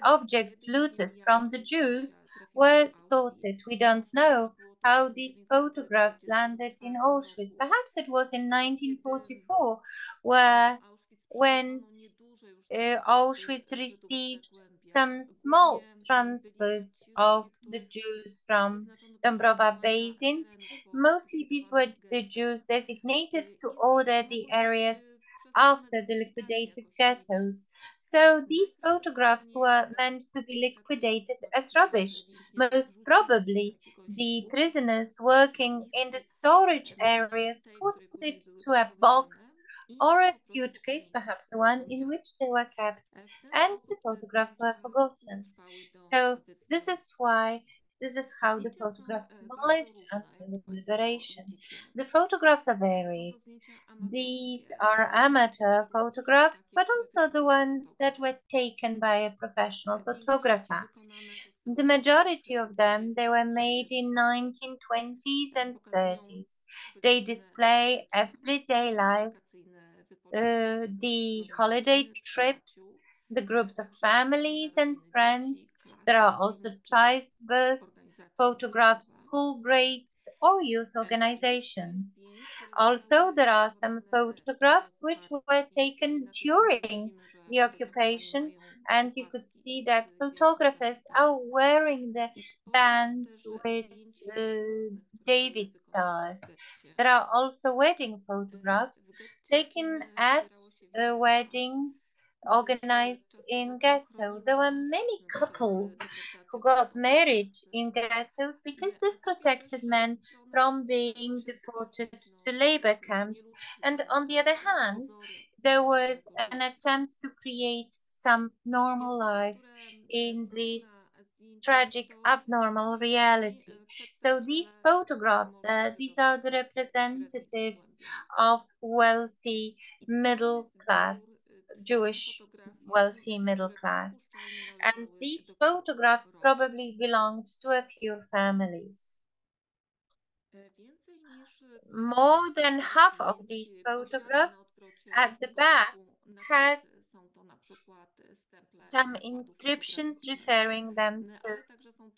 objects looted from the Jews were sorted. We don't know how these photographs landed in Auschwitz. Perhaps it was in 1944, when Auschwitz received some small transports of the Jews from Dąbrowa Basin. Mostly these were the Jews designated to order the areas after the liquidated ghettos. So these photographs were meant to be liquidated as rubbish. Most probably, the prisoners working in the storage areas put it to a box or a suitcase, perhaps the one in which they were kept, and the photographs were forgotten. So this is how the photographs survived until the liberation. The photographs are varied. These are amateur photographs, but also the ones that were taken by a professional photographer. The majority of them, they were made in 1920s and 30s. They display everyday life, the holiday trips, the groups of families and friends. There are also childbirth photographs, school breaks, or youth organizations. Also, there are some photographs which were taken during the occupation, and you could see that photographers are wearing the bands with David stars. There are also wedding photographs taken at weddings organized in ghetto. There were many couples who got married in ghettos because this protected men from being deported to labor camps. And on the other hand, there was an attempt to create some normal life in these tragic, abnormal reality. So these photographs, these are the representatives of wealthy middle class, Jewish wealthy middle class. And these photographs probably belonged to a few families. More than half of these photographs at the back has some inscriptions referring them to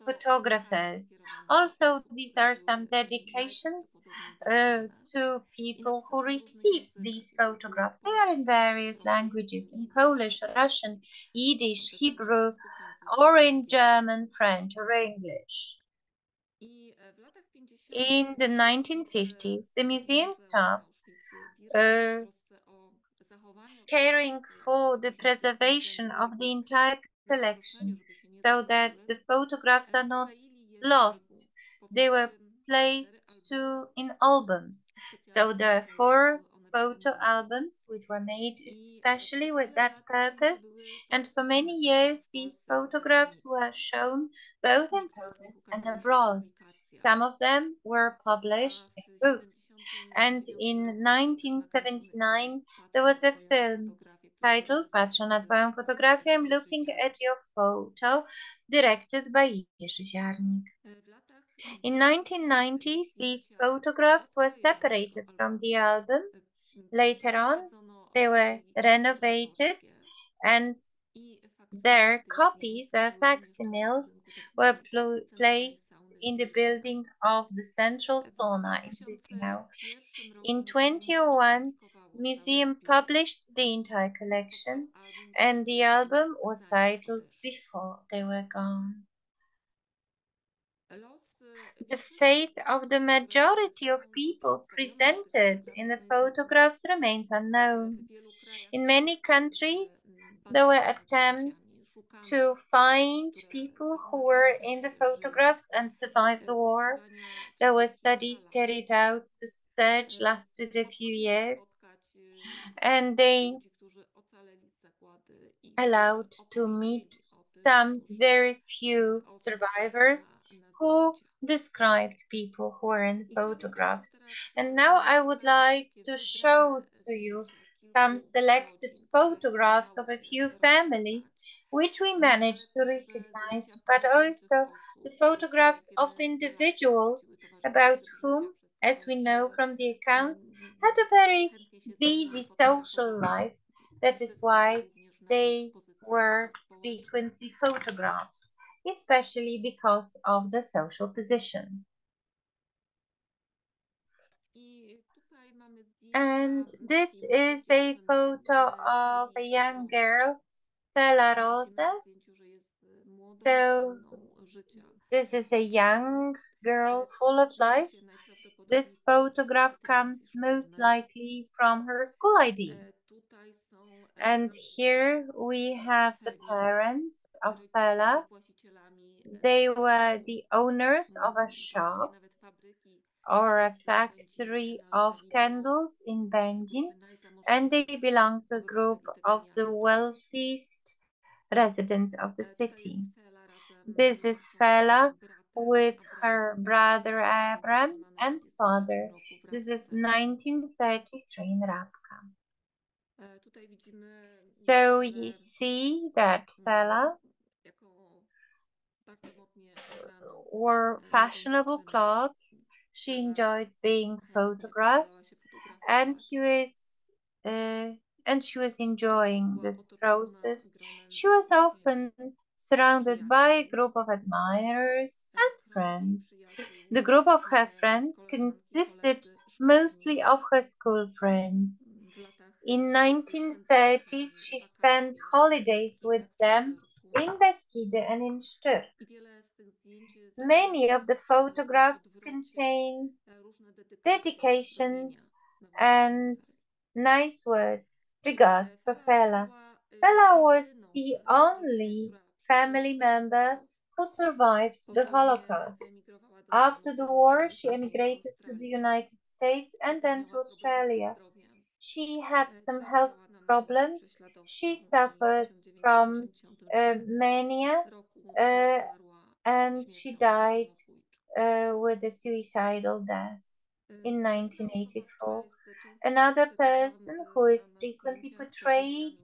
photographers. Also, these are some dedications to people who received these photographs. They are in various languages, in Polish, Russian, Yiddish, Hebrew, or in German, French, or English. In the 1950s, the museum staff, caring for the preservation of the entire collection so that the photographs are not lost, they were placed in albums. So there are 4 photo albums which were made especially with that purpose, and for many years these photographs were shown both in Poland and abroad. Some of them were published in books, and in 1979 there was a film titled Patrzę na twoją fotografię, I'm looking at your photo, directed by Jerzy Ziarnik. In 1990s, these photographs were separated from the album. Later on, they were renovated and their copies, their facsimiles, were placed in the building of the Central Sauna in Birkenau. In 2001, museum published the entire collection, and the album was titled Before They Were Gone. The fate of the majority of people presented in the photographs remains unknown. In many countries, there were attempts to find people who were in the photographs and survived the war. There were studies carried out. The search lasted a few years, and they allowed to meet some very few survivors who described people who were in photographs. And now I would like to show to you some selected photographs of a few families which we managed to recognize, but also the photographs of individuals about whom, as we know from the accounts, had a very busy social life. That is why they were frequently photographed, especially because of the social position. And this is a photo of a young girl, Fela Rosa. So this is a young girl full of life. This photograph comes most likely from her school ID. And here we have the parents of Fela. They were the owners of a shop or a factory of candles in Będzin, and they belonged to a group of the wealthiest residents of the city. This is Fela with her brother Abram and father. This is 1933 in Rabka. So you see that Fela wore fashionable clothes. She enjoyed being photographed, and she was enjoying this process. She was often surrounded by a group of admirers and friends. The group of her friends consisted mostly of her school friends. In 1930s, she spent holidays with them in Beskid and in Szczyt. Many of the photographs contain dedications and nice words, regards for Fela. Fela was the only family member who survived the Holocaust. After the war, she emigrated to the United States and then to Australia. She had some health problems. She suffered from mania and she died with a suicidal death in 1984. Another person who is frequently portrayed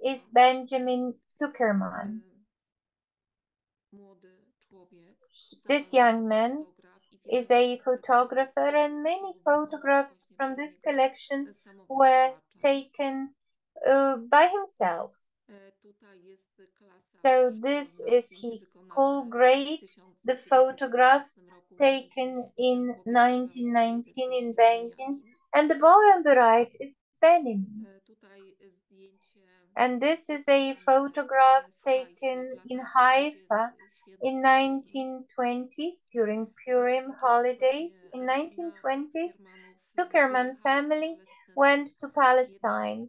is Benjamin Zuckerman. This young man is a photographer, and many photographs from this collection were taken by himself. So this is his school grade, the photograph taken in 1919 in Beijing, and the boy on the right is Benjamin. And this is a photograph taken in Haifa in 1920s during Purim holidays. In 1920s, Zuckerman family went to Palestine.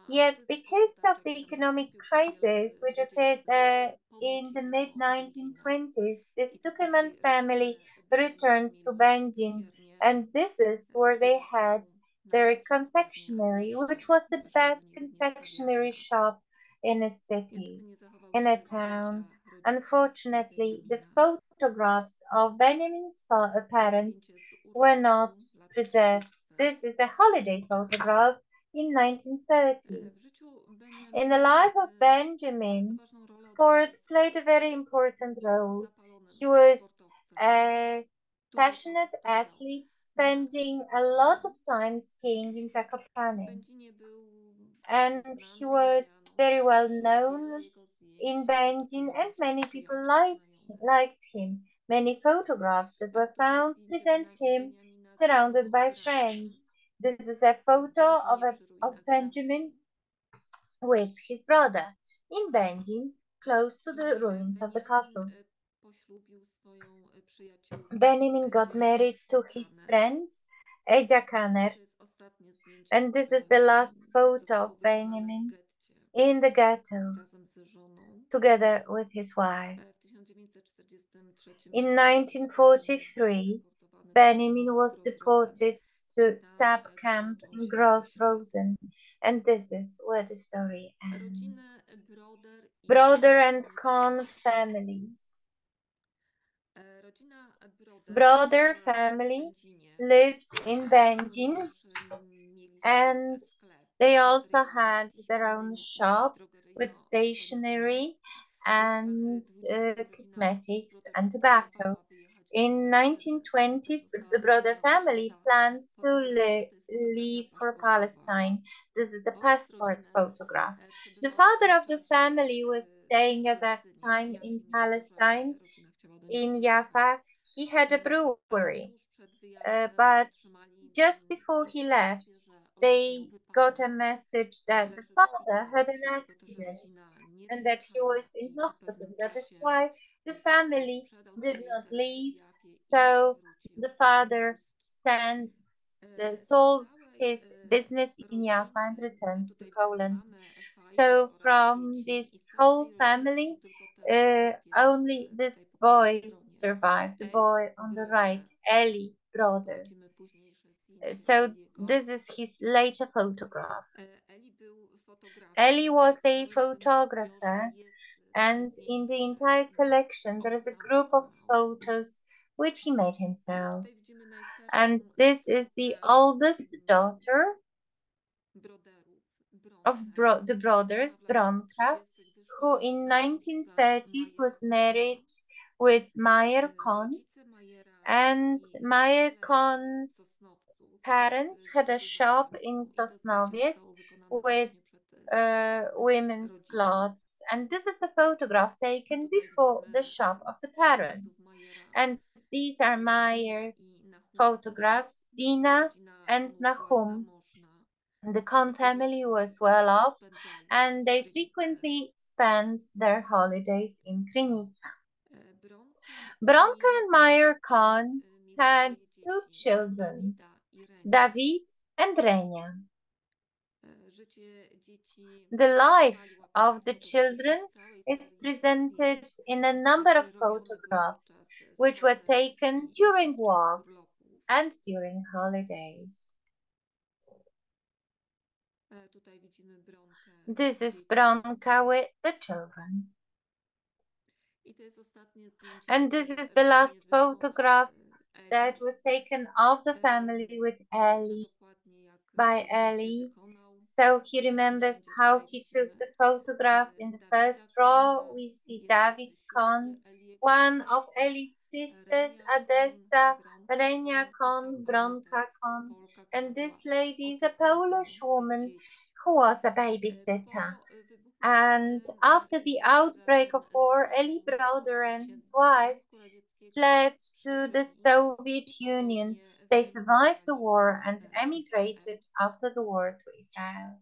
Yet, because of the economic crisis which appeared in the mid 1920s, the Zuckerman family returned to Beijing, and this is where they had their confectionery, which was the best confectionery shop in a city, in a town. Unfortunately, the photographs of Benjamin's parents were not preserved. This is a holiday photograph in 1930s. In the life of Benjamin, sport played a very important role. He was a passionate athlete, spending a lot of time skiing in Zakopane. And he was very well known in Beijing, and many people liked him. Many photographs that were found present him surrounded by friends. This is a photo of Benjamin with his brother in Beijing, close to the ruins of the castle. Benjamin got married to his friend Eja Kanner, and this is the last photo of Benjamin in the ghetto together with his wife. In 1943, Benjamin was deported to sub camp in Gross Rosen, and this is where the story ends. Broder and Kohn families. Broder family lived in Beijing, and they also had their own shop with stationery and cosmetics and tobacco. In 1920s, the Broder family planned to leave for Palestine. This is the passport photograph. The father of the family was staying at that time in Palestine, in Jaffa. He had a brewery, but just before he left, they got a message that the father had an accident and that he was in hospital. That is why the family did not leave. So the father sold his business in Jaffa and returned to Poland. So from this whole family, only this boy survived, the boy on the right, Eli brother. So this is his later photograph. Eli was a photographer, and in the entire collection there is a group of photos which he made himself. And this is the oldest daughter of the brothers, Bronka, who in 1930s was married with Meyer Kohn, and Meyer Kohn's parents had a shop in Sosnowiec with women's clothes, and this is the photograph taken before the shop of the parents. And these are Meyer's photographs, Dina and Nahum. The Kohn family was well off, and they frequently spent their holidays in Krynica. Bronka and Meyer Kohn had two children, David and Renia. The life of the children is presented in a number of photographs which were taken during walks and during holidays. This is Bronka with the children. And this is the last photograph that was taken of the family with Ellie, by Ellie. So he remembers how he took the photograph. In the first row, we see David Kohn, one of Ellie's sisters, Adessa, Renia Kohn, Bronka Kohn. And this lady is a Polish woman who was a babysitter. And after the outbreak of war, Elie Browder and his wife fled to the Soviet Union. They survived the war and emigrated after the war to Israel.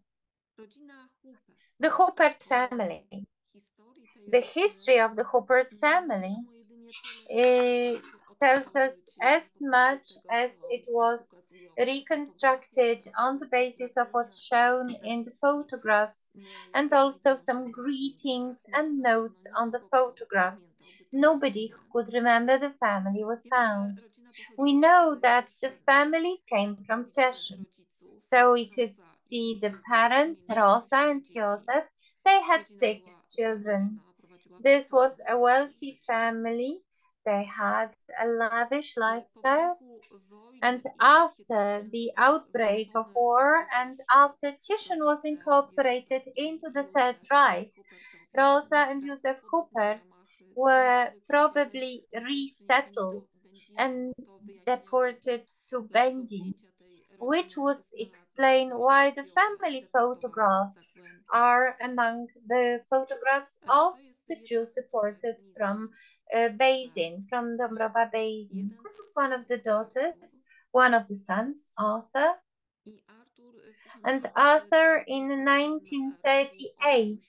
The Huppert family. The history of the Huppert family tells us as much as it was reconstructed on the basis of what's shown in the photographs, and also some greetings and notes on the photographs. Nobody who could remember the family was found. We know that the family came from Cieszyn, so we could see the parents, Rosa and Josef. They had 6 children. This was a wealthy family. They had a lavish lifestyle. And after the outbreak of war and after Cieszyn was incorporated into the Third Reich, Rosa and Józef Huppert were probably resettled and deported to Będzin, which would explain why the family photographs are among the photographs of the Jews deported from Basin, from Dąbrowa Basin. This is one of the daughters, one of the sons, Arthur. And Arthur in 1938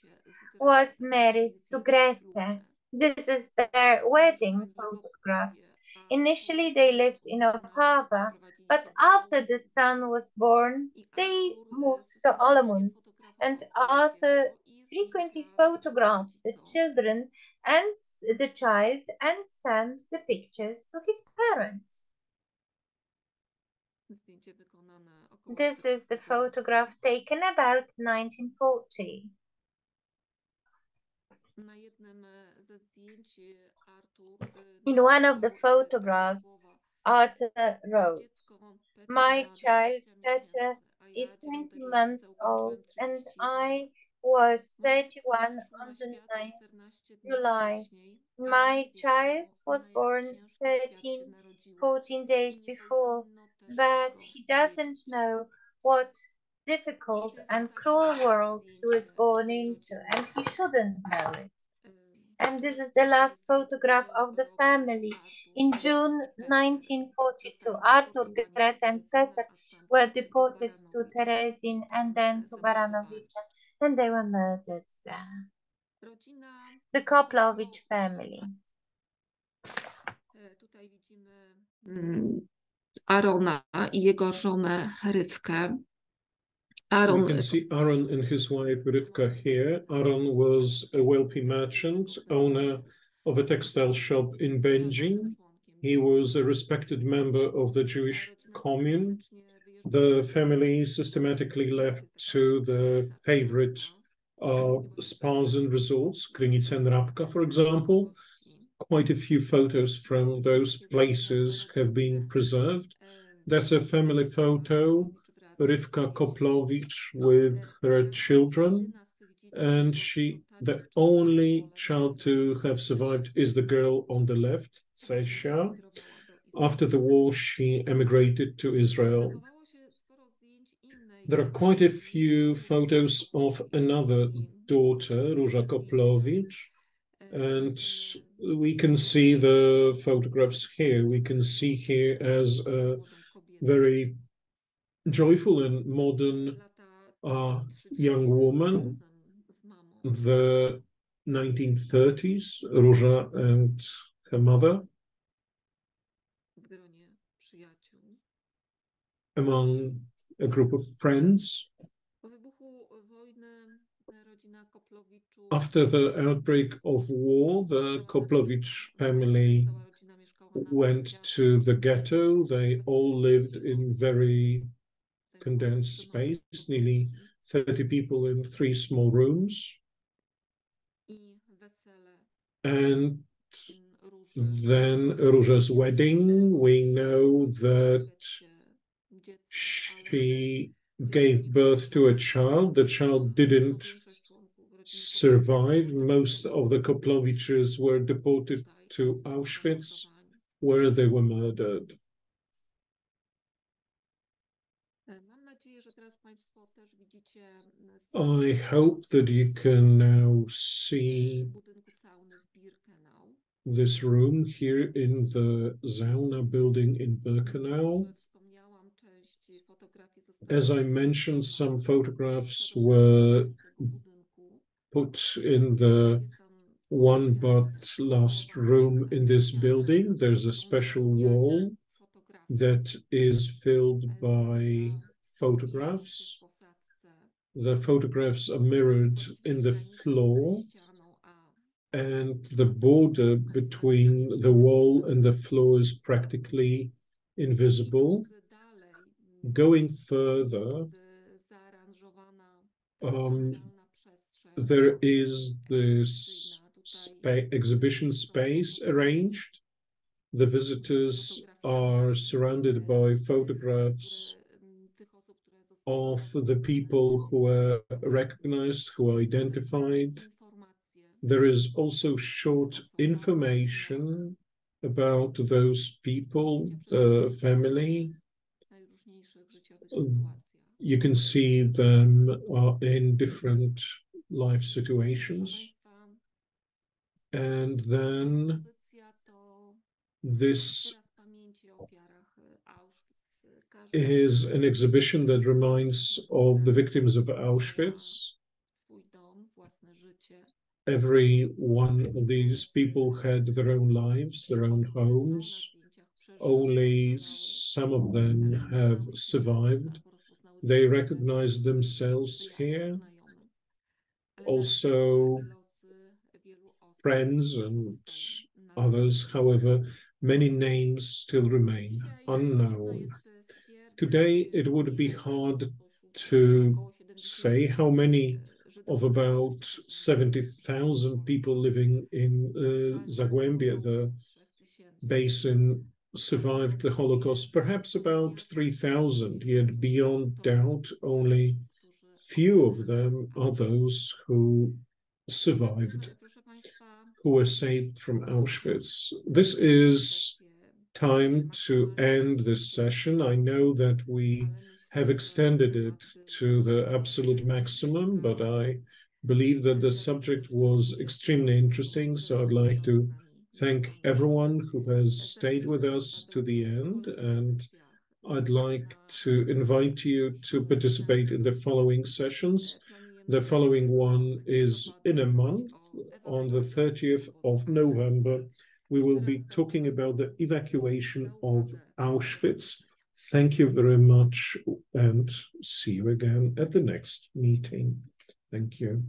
was married to Grete. This is their wedding photographs. Initially they lived in Opawa, but after the son was born, they moved to Olomouc, and Arthur frequently photographed the children and the child and sent the pictures to his parents. This is the photograph taken about 1940. In one of the photographs, Arthur wrote, "My child Peter is 20 months old and I was 31 on the 9th July. My child was born 14 days before, but he doesn't know what difficult and cruel world he was born into, and he shouldn't know it." And this is the last photograph of the family. In June 1942, Arthur, Greta, and Peter were deported to Terezin and then to Baranowice, and they were murdered there. The Koplowicz family. Arona I jego żonę Rywkę. We can see Aaron and his wife Rivka here. Aaron was a wealthy merchant, owner of a textile shop in Będzin. He was a respected member of the Jewish commune. The family systematically left to the favorite spas and resorts, Krynica and Rabka, for example. Quite a few photos from those places have been preserved. That's a family photo. Rivka Koplowicz with her children, and the only child to have survived is the girl on the left, Cesia. After the war, she emigrated to Israel. There are quite a few photos of another daughter, Róża Koplowicz, and we can see the photographs here. We can see here as a very joyful and modern young woman, the 1930s, Róża and her mother, among a group of friends. After the outbreak of war, the Koplowicz family went to the ghetto. They all lived in very condensed space, nearly 30 people in 3 small rooms. And then Róża's wedding. We know that she gave birth to a child. The child didn't survive. Most of the Koplowiczes were deported to Auschwitz, where they were murdered. I hope that you can now see this room here in the Sauna building in Birkenau. As I mentioned, some photographs were put in the one but last room in this building. There's a special wall that is filled by photographs. The photographs are mirrored in the floor, and the border between the wall and the floor is practically invisible. Going further, there is this exhibition space arranged. The visitors are surrounded by photographs of the people who were recognized, who are identified. There is also short information about those people, the family. You can see them in different life situations. And then this is an exhibition that reminds of the victims of Auschwitz. Every one of these people had their own lives, their own homes. Only some of them have survived. They recognize themselves here. Also, friends and others, however, many names still remain unknown. Today, it would be hard to say how many of about 70,000 people living in Zagłębie, the basin, survived the Holocaust. Perhaps about 3,000, yet beyond doubt, only few of them are those who survived, who were saved from Auschwitz. This is time to end this session. I know that we have extended it to the absolute maximum, but I believe that the subject was extremely interesting. So I'd like to thank everyone who has stayed with us to the end, and I'd like to invite you to participate in the following sessions. The following one is in a month, on the 30th of November. We will be talking about the evacuation of Auschwitz. Thank you very much, and see you again at the next meeting. Thank you.